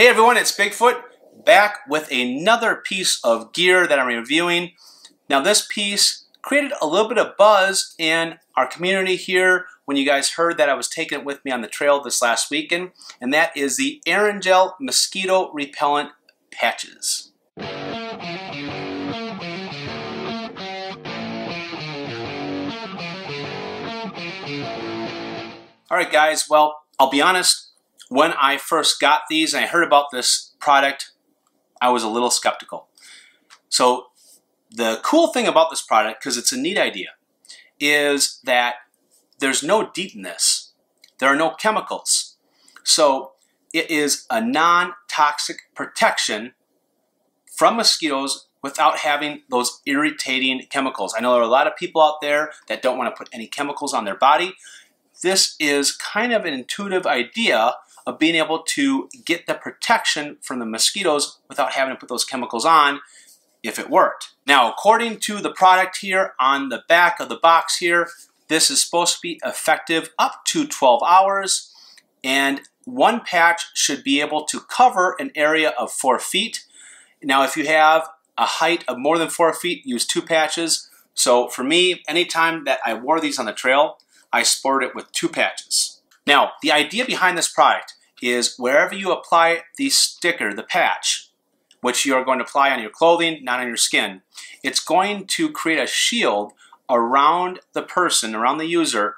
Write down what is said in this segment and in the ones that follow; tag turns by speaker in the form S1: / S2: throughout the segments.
S1: Hey everyone, it's Bigfoot, back with another piece of gear that I'm reviewing. Now this piece created a little bit of buzz in our community here when you guys heard that I was taking it with me on the trail this last weekend, and that is the Arendelle mosquito repellent patches. Alright guys, well, I'll be honest, when I first got these and I heard about this product, I was a little skeptical. So the cool thing about this product, because it's a neat idea, is that there's no DEET in this. There are no chemicals. So it is a non-toxic protection from mosquitoes without having those irritating chemicals. I know there are a lot of people out there that don't want to put any chemicals on their body. This is kind of an intuitive idea of being able to get the protection from the mosquitoes without having to put those chemicals on if it worked. Now, according to the product here on the back of the box here, this is supposed to be effective up to 12 hours, and one patch should be able to cover an area of 4 feet. Now, if you have a height of more than 4 feet, use 2 patches. So for me, anytime that I wore these on the trail, I sported it with 2 patches. Now, the idea behind this product is wherever you apply the sticker, the patch, which you are going to apply on your clothing, not on your skin, it's going to create a shield around the person, around the user,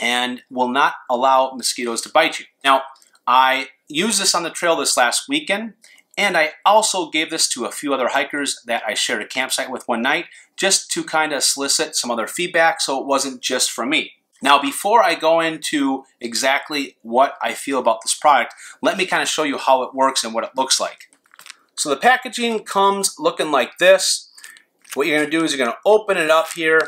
S1: and will not allow mosquitoes to bite you. Now, I used this on the trail this last weekend, and I also gave this to a few other hikers that I shared a campsite with one night, just to kind of solicit some other feedback so it wasn't just for me. Now, before I go into exactly what I feel about this product, let me kind of show you how it works and what it looks like. So the packaging comes looking like this. What you're going to do is you're going to open it up here,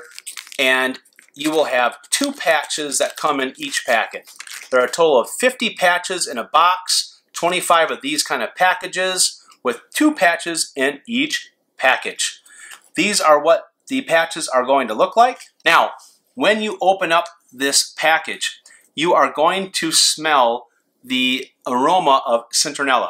S1: and you will have 2 patches that come in each packet. There are a total of 50 patches in a box, 25 of these kind of packages, with 2 patches in each package. These are what the patches are going to look like. Now, when you open up this package, you are going to smell the aroma of citronella.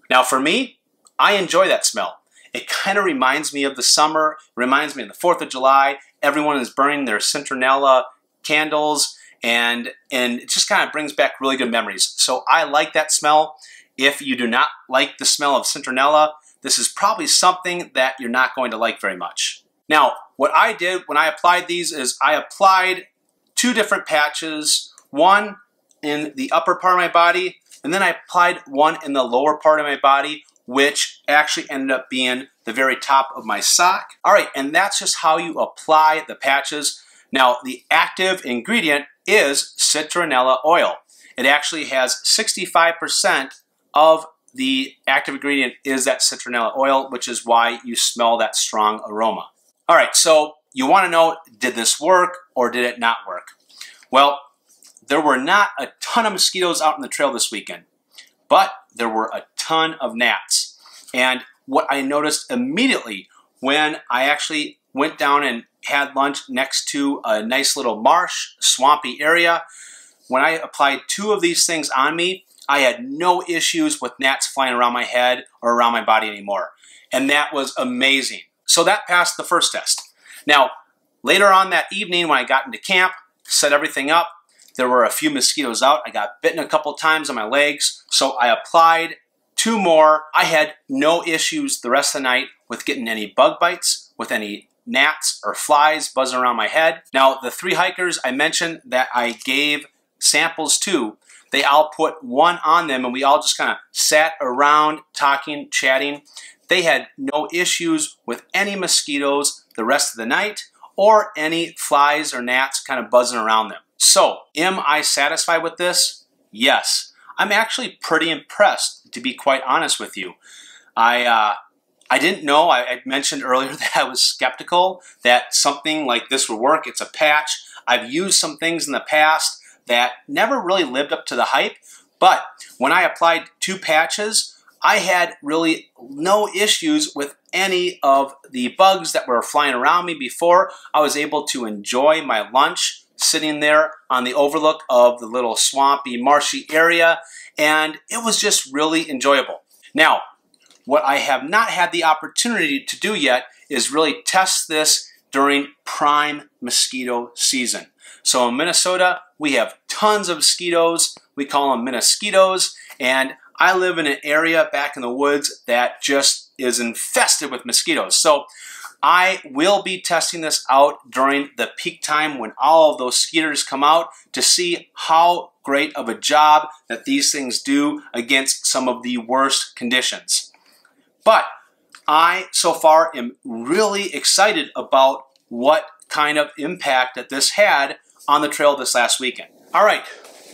S1: Now for me, I enjoy that smell. It kind of reminds me of the summer, reminds me of the 4th of July. Everyone is burning their citronella candles, and it just kind of brings back really good memories. So I like that smell. If you do not like the smell of citronella, this is probably something that you're not going to like very much. Now, what I did when I applied these is I applied 2 different patches, one in the upper part of my body, and then I applied one in the lower part of my body, which actually ended up being the very top of my sock. All right, and that's just how you apply the patches. Now, the active ingredient is citronella oil. It actually has 65% of the active ingredient is that citronella oil, which is why you smell that strong aroma. All right, so you want to know, did this work or did it not work? Well, there were not a ton of mosquitoes out on the trail this weekend, but there were a ton of gnats. And what I noticed immediately when I actually went down and had lunch next to a nice little marsh, swampy area, when I applied 2 of these things on me, I had no issues with gnats flying around my head or around my body anymore. And that was amazing. So that passed the first test. Now, later on that evening when I got into camp, set everything up, there were a few mosquitoes out. I got bitten a couple times on my legs, so I applied 2 more. I had no issues the rest of the night with getting any bug bites, with any gnats or flies buzzing around my head. Now, the 3 hikers I mentioned that I gave samples to, they all put 1 on them, and we all just kind of sat around talking, chatting. They had no issues with any mosquitoes the rest of the night or any flies or gnats kind of buzzing around them. So, am I satisfied with this? Yes. I'm actually pretty impressed, to be quite honest with you. I didn't know, I mentioned earlier that I was skeptical that something like this would work. It's a patch. I've used some things in the past that never really lived up to the hype, but when I applied 2 patches, I had really no issues with any of the bugs that were flying around me before. I was able to enjoy my lunch sitting there on the overlook of the little swampy, marshy area, and it was just really enjoyable. Now, what I have not had the opportunity to do yet is really test this during prime mosquito season. So in Minnesota, we have tons of mosquitoes. We call them mosquitoes, and I live in an area back in the woods that just is infested with mosquitoes. So I will be testing this out during the peak time when all of those skeeters come out to see how great of a job that these things do against some of the worst conditions. But I, so far, am really excited about what kind of impact that this had on the trail this last weekend. All right,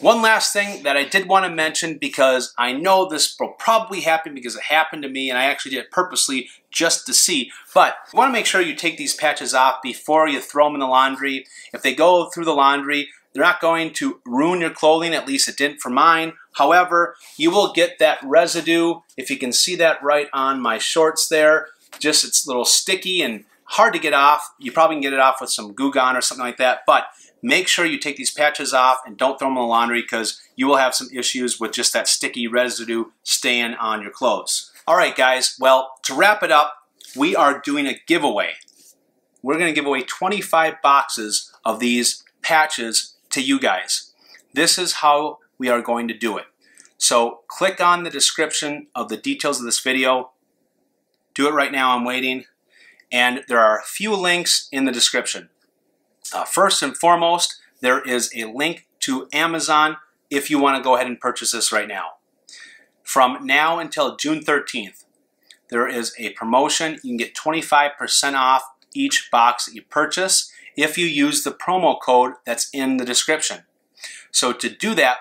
S1: one last thing that I did want to mention, because I know this will probably happen because it happened to me and I actually did it purposely just to see, but you want to make sure you take these patches off before you throw them in the laundry. If they go through the laundry, they're not going to ruin your clothing, at least it didn't for mine. However, you will get that residue, if you can see that right on my shorts there. Just it's a little sticky and hard to get off. You probably can get it off with some Goo Gone or something like that, but make sure you take these patches off and don't throw them in the laundry because you will have some issues with just that sticky residue staying on your clothes. All right, guys, well, to wrap it up, we are doing a giveaway. We're going to give away 25 boxes of these patches to you guys. This is how we are going to do it. So click on the description of the details of this video. Do it right now, I'm waiting. And there are a few links in the description. First and foremost, there is a link to Amazon if you want to go ahead and purchase this right now. From now until June 13th, there is a promotion. You can get 25% off each box that you purchase if you use the promo code that's in the description. So to do that,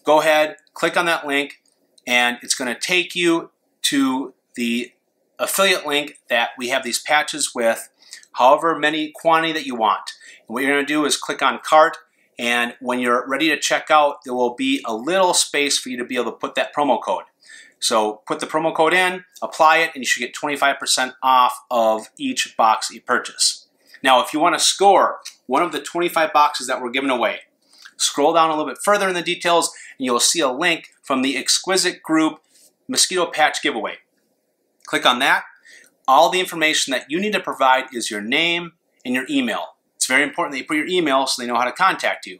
S1: go ahead, click on that link, and it's going to take you to the affiliate link that we have these patches with, however many quantity that you want. And what you're going to do is click on cart, and when you're ready to check out, there will be a little space for you to be able to put that promo code. So put the promo code in, apply it, and you should get 25% off of each box that you purchase. Now, if you want to score one of the 25 boxes that we're giving away, scroll down a little bit further in the details, and you'll see a link from the Exquisite Group Mosquito Patch Giveaway. Click on that. All the information that you need to provide is your name and your email. It's very important that you put your email so they know how to contact you.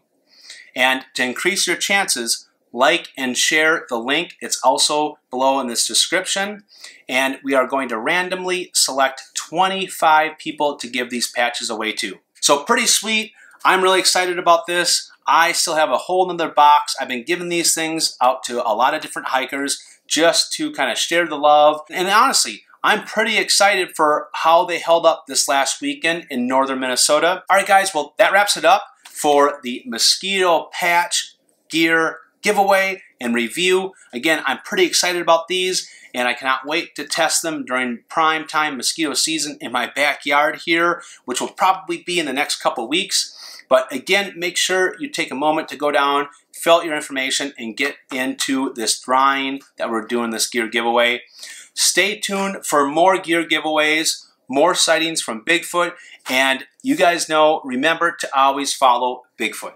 S1: And to increase your chances, like and share the link. It's also below in this description. And we are going to randomly select 25 people to give these patches away to. So pretty sweet. I'm really excited about this. I still have a whole nother box. I've been giving these things out to a lot of different hikers just to kind of share the love. And honestly, I'm pretty excited for how they held up this last weekend in northern Minnesota. All right, guys, well, that wraps it up for the mosquito patch gear giveaway and review. Again, I'm pretty excited about these, and I cannot wait to test them during prime time mosquito season in my backyard here, which will probably be in the next couple weeks. But again, make sure you take a moment to go down, fill out your information, and get into this drawing that we're doing this gear giveaway. Stay tuned for more gear giveaways, more sightings from Bigfoot, and you guys know, remember to always follow Bigfoot.